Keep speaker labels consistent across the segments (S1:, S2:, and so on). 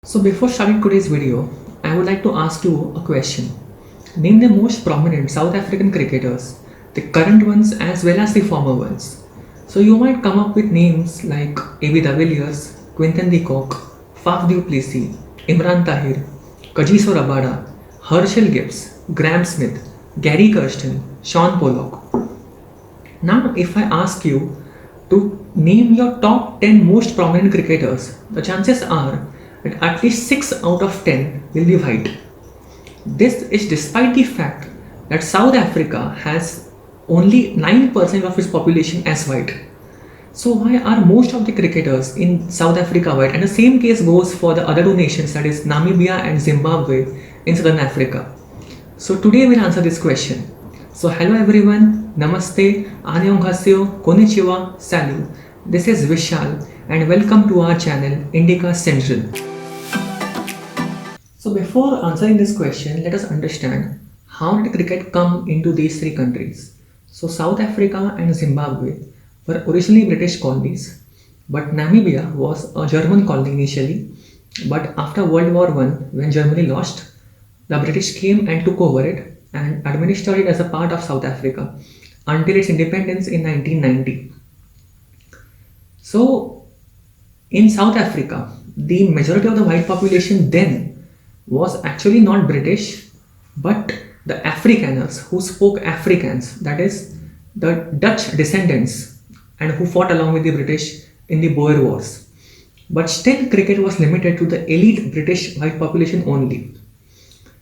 S1: So before starting today's video, I would like to ask you a question. Name the most prominent South African cricketers, the current ones as well as the former ones. So you might come up with names like A.B. de Villiers, Quinton de Kock, Faf du Plessis, Imran Tahir, Kagiso Rabada, Herschel Gibbs, Graham Smith, Gary Kirsten, Sean Pollock. Now, if I ask you to name your top 10 most prominent cricketers, the chances are that at least 6 out of 10 will be white. This is despite the fact that South Africa has only 9% of its population as white. So why are most of the cricketers in South Africa white? And the same case goes for the other two nations, that is Namibia and Zimbabwe in Southern Africa. So today we'll answer this question. So hello everyone, Namaste, Annyeonghaseyo, Konnichiwa, Salut. This is Vishal and welcome to our channel Indica Central. So before answering this question, let us understand how did cricket come into these three countries. So South Africa and Zimbabwe were originally British colonies, but Namibia was a German colony initially. But after World War I, when Germany lost, the British came and took over it and administered it as a part of South Africa until its independence in 1990. So, in South Africa, the majority of the white population then was actually not British, but the Afrikaners who spoke Afrikaans, that is, the Dutch descendants, and who fought along with the British in the Boer Wars. But still, cricket was limited to the elite British white population only.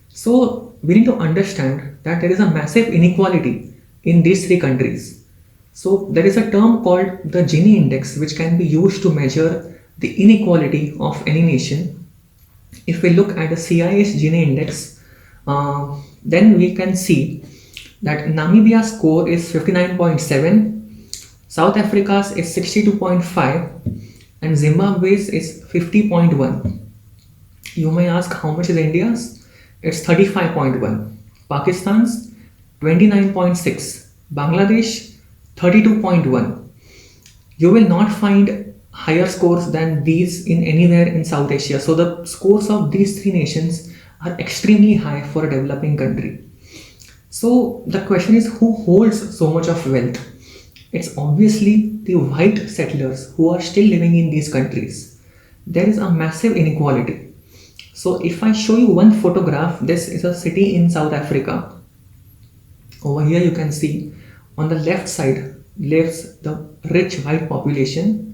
S1: So, we need to understand that there is a massive inequality in these three countries. So, there is a term called the Gini index which can be used to measure the inequality of any nation. If we look at the CIS Gini index, then we can see that Namibia's score is 59.7, South Africa's is 62.5, and Zimbabwe's is 50.1. You may ask how much is India's? It's 35.1. Pakistan's 29.6. Bangladesh 32.1. You will not find higher scores than these in anywhere in South Asia. So the scores of these three nations are extremely high for a developing country. So the question is, who holds so much of wealth? It's obviously the white settlers who are still living in these countries. There is a massive inequality. So if I show you one photograph, this is a city in South Africa. Over here you can see on the left side lives the rich white population.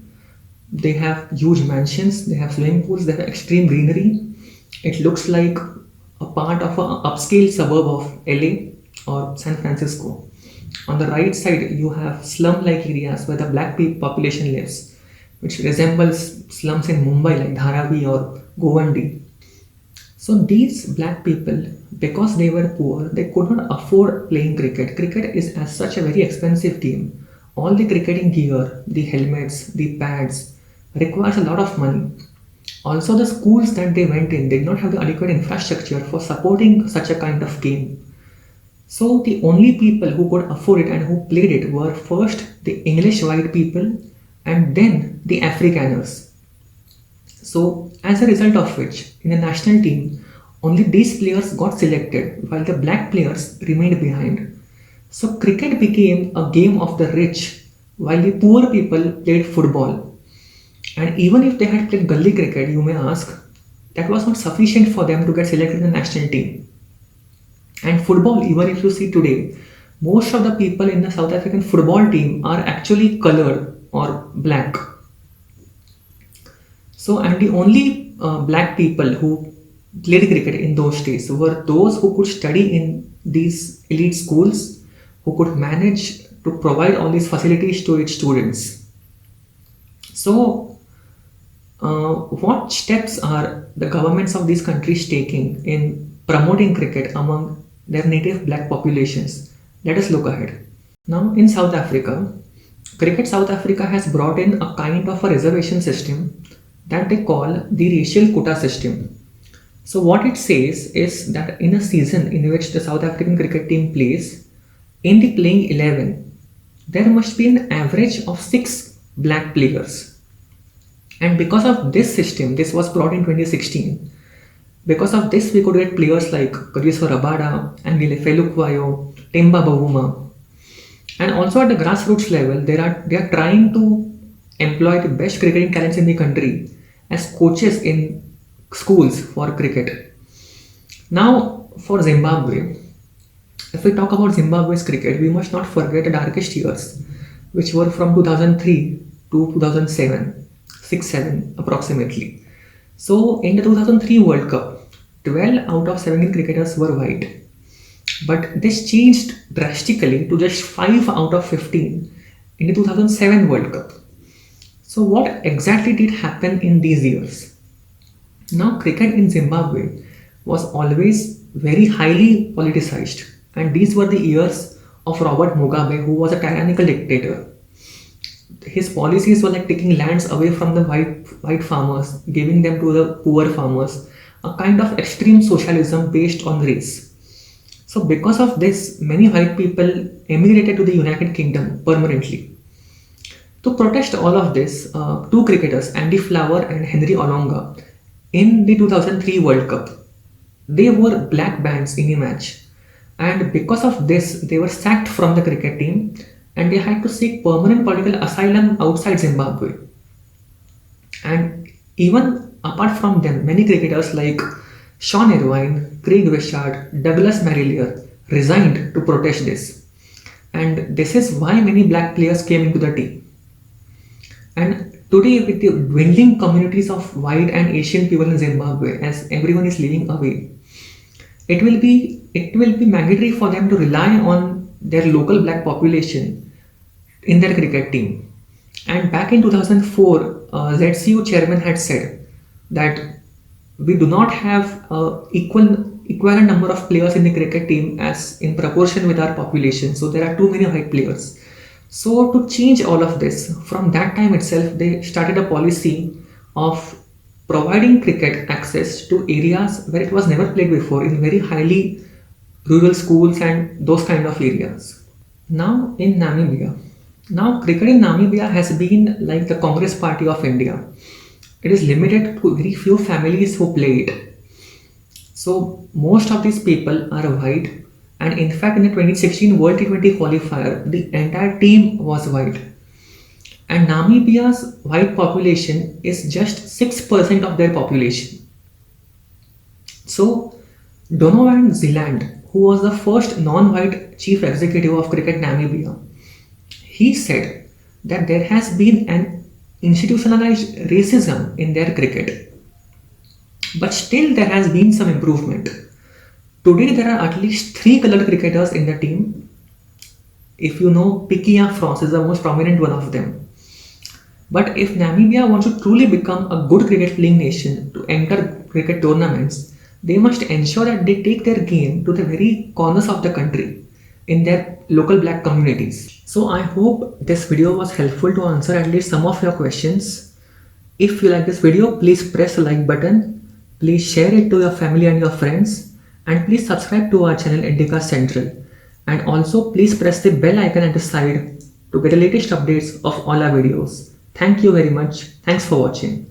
S1: They have huge mansions, they have swimming pools, they have extreme greenery. It looks like a part of an upscale suburb of LA or San Francisco. On the right side you have slum-like areas where the black population lives, which resembles slums in Mumbai like Dharavi or Govandi. So these black people, because they were poor, they could not afford playing cricket. Cricket is as such a very expensive game. All the cricketing gear, the helmets, the pads, requires a lot of money. Also the schools that they went in did not have the adequate infrastructure for supporting such a kind of game. So the only people who could afford it and who played it were first the English white people and then the Afrikaners. So as a result of which, in the national team, only these players got selected while the black players remained behind. So cricket became a game of the rich while the poor people played football. And even if they had played gully cricket, you may ask, that was not sufficient for them to get selected in the national team. And football, even if you see today, most of the people in the South African football team are actually colored or black. So, and the only black people who played cricket in those days were those who could study in these elite schools, who could manage to provide all these facilities to its students. So, what steps are the governments of these countries taking in promoting cricket among their native black populations? Let us look ahead. Now, in South Africa, Cricket South Africa has brought in a kind of a reservation system that they call the racial quota system. So what it says is that in a season in which the South African cricket team plays, in the playing 11, there must be an average of 6 black players. And because of this system, this was brought in 2016. Because of this, we could get players like Kagiso Rabada, Angele Felukwayo, Temba Bavuma. And also at the grassroots level, they are trying to employ the best cricketing talents in the country as coaches in schools for cricket. Now, for Zimbabwe, if we talk about Zimbabwe's cricket, we must not forget the darkest years, which were from 2003 to 2007, 6 7 approximately. So, in the 2003 World Cup, 12 out of 17 cricketers were white. But this changed drastically to just 5 out of 15 in the 2007 World Cup. So, what exactly did happen in these years? Now, cricket in Zimbabwe was always very highly politicized, and these were the years of Robert Mugabe, who was a tyrannical dictator. His policies were like taking lands away from the white farmers, giving them to the poor farmers, a kind of extreme socialism based on race. So, because of this, many white people emigrated to the United Kingdom permanently. To protest all of this, two cricketers, Andy Flower and Henry Olonga, in the 2003 World Cup, they wore black bands in a match. And because of this, they were sacked from the cricket team and they had to seek permanent political asylum outside Zimbabwe. And even apart from them, many cricketers like Sean Irvine, Craig Wishart, Douglas Marillier resigned to protest this. And this is why many black players came into the team. And today, with the dwindling communities of white and Asian people in Zimbabwe, as everyone is living away, it will be mandatory for them to rely on their local black population in their cricket team. And back in 2004, ZCU chairman had said that we do not have equivalent number of players in the cricket team as in proportion with our population. So there are too many white players. So to change all of this, from that time itself, they started a policy of providing cricket access to areas where it was never played before, in very highly rural schools and those kind of areas. Now in Namibia, now cricket in Namibia has been like the Congress Party of India. It is limited to very few families who play it. So most of these people are white, and in fact in the 2016 World T20 qualifier, the entire team was white. And Namibia's white population is just 6% of their population. So Donovan Zeeland, who was the first non-white chief executive of Cricket Namibia, he said that there has been an institutionalized racism in their cricket. But still there has been some improvement. Today there are at least 3 colored cricketers in the team. If you know, Piquet France is the most prominent one of them. But if Namibia wants to truly become a good cricket playing nation to enter cricket tournaments, they must ensure that they take their game to the very corners of the country in their local black communities. So I hope this video was helpful to answer at least some of your questions. If you like this video, please press the like button, please share it to your family and your friends, and please subscribe to our channel Indica Central. And also please press the bell icon at the side to get the latest updates of all our videos. Thank you very much. Thanks for watching.